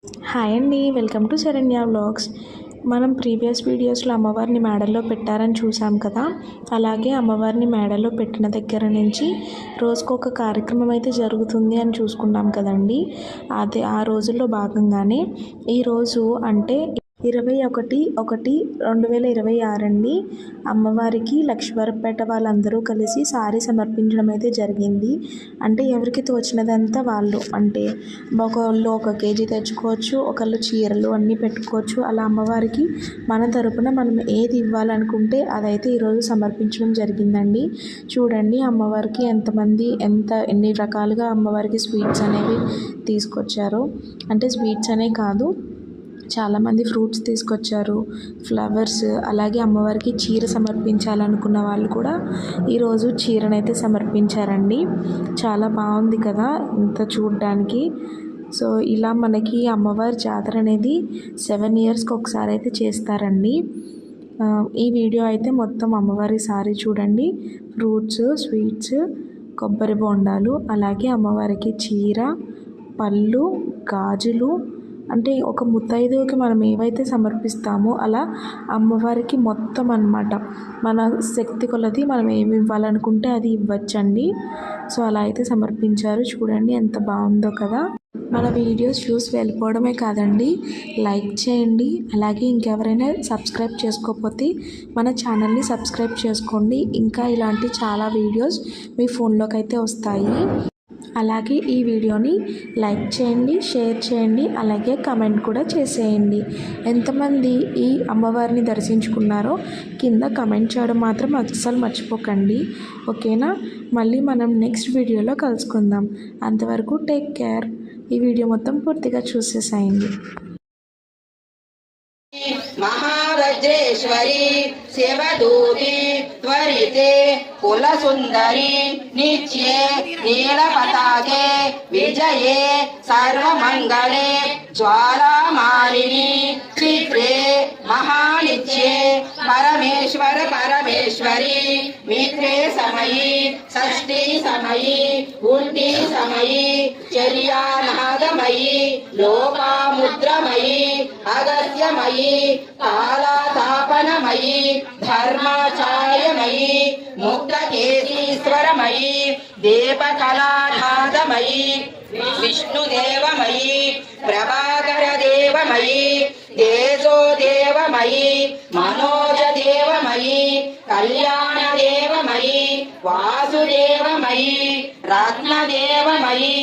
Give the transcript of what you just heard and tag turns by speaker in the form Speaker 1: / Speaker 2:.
Speaker 1: Hi అండి, welcome to Saranya vlogs. మనం previous వీడియోస్లో అమ్మవారిని మేడలో పెట్టారని చూసాం కదా. అలాగే అమ్మవారిని మేడలో పెట్టిన దగ్గర నుంచి రోజుకొక కార్యక్రమం అయితే జరుగుతుంది అని చూసుకున్నాం కదండి. అదే ఆ రోజుల్లో భాగంగానే ఈరోజు అంటే 21/1/2026 అండి అమ్మవారికి లక్ష్మీవారపేట వాళ్ళందరూ కలిసి సారీ సమర్పించడం అయితే జరిగింది. అంటే ఎవరికి తోచినదంతా వాళ్ళు, అంటే ఒకళ్ళు 1 కేజీ తెచ్చుకోవచ్చు, ఒకళ్ళు చీరలు అన్నీ పెట్టుకోవచ్చు. అలా అమ్మవారికి మన తరపున మనం ఏది ఇవ్వాలనుకుంటే అదైతే ఈరోజు సమర్పించడం జరిగిందండి. చూడండి అమ్మవారికి ఎన్ని రకాలుగా అమ్మవారికి స్వీట్స్ అనేవి తీసుకొచ్చారో. అంటే స్వీట్స్ అనే కాదు, చాలామంది ఫ్రూట్స్ తీసుకొచ్చారు, ఫ్లవర్స్, అలాగే అమ్మవారికి చీర సమర్పించాలనుకున్న వాళ్ళు కూడా ఈరోజు చీరనైతే సమర్పించారండి. చాలా బాగుంది కదా ఇంత చూడడానికి. సో ఇలా మనకి అమ్మవారి జాతర అనేది 7 ఇయర్స్కి ఒకసారి అయితే చేస్తారండి. ఈ వీడియో అయితే మొత్తం అమ్మవారి సారీ చూడండి, ఫ్రూట్స్, స్వీట్స్, కొబ్బరి బొండాలు, అలాగే అమ్మవారికి చీర, పళ్ళు, గాజులు, అంటే ఒక ముత్తైదువుకి మనం ఏవైతే సమర్పిస్తామో అలా అమ్మవారికి మొత్తం అన్నమాట. మన శక్తి కొలది మనం ఏమి ఇవ్వాలనుకుంటే అది ఇవ్వచ్చండి. సో అలా అయితే సమర్పించారు. చూడండి ఎంత బాగుందో కదా. మన వీడియోస్ చూసి వెళ్ళిపోవడమే కాదండి, లైక్ చేయండి. అలాగే ఇంకెవరైనా సబ్స్క్రైబ్ చేసుకోకపోతే మన ఛానల్ని సబ్స్క్రైబ్ చేసుకోండి. ఇంకా ఇలాంటి చాలా వీడియోస్ మీ ఫోన్లోకి అయితే వస్తాయి. అలాగే ఈ వీడియోని లైక్ చేయండి, షేర్ చేయండి, అలాగే కమెంట్ కూడా చేసేయండి. ఎంతమంది ఈ అమ్మవారిని దర్శించుకున్నారో కింద కమెంట్ చేయడం మాత్రం అస్సలు మర్చిపోకండి, ఓకేనా. మళ్ళీ మనం నెక్స్ట్ వీడియోలో కలుసుకుందాం. అంతవరకు టేక్ కేర్. ఈ వీడియో మొత్తం పూర్తిగా చూసేసేయండి.
Speaker 2: महावज्रेश्वरी शिवदूती त्वरिते कुलसुंदरी नित्ये नीलपताके विजये सर्वमंगले ज्वालामालिनी चित्रे महानित्ये परमेश्वर परमेश्वरी मित्रे समयी षष्ठी समयी उल्टी समयी चर्यानादमयी लोपामुद्रमयी अगस्त्यमयी कालातापनमयी धर्माचार्यमयी मुक्तकेशीश्वरमयी देवकलानादमयी विष्णुदेवमयी प्रभाकरदेवमयी तेजोदेवमयी मनोजदेवमयी कल्याणदेवमयी वासुदेवमयी रत्नदेवमयी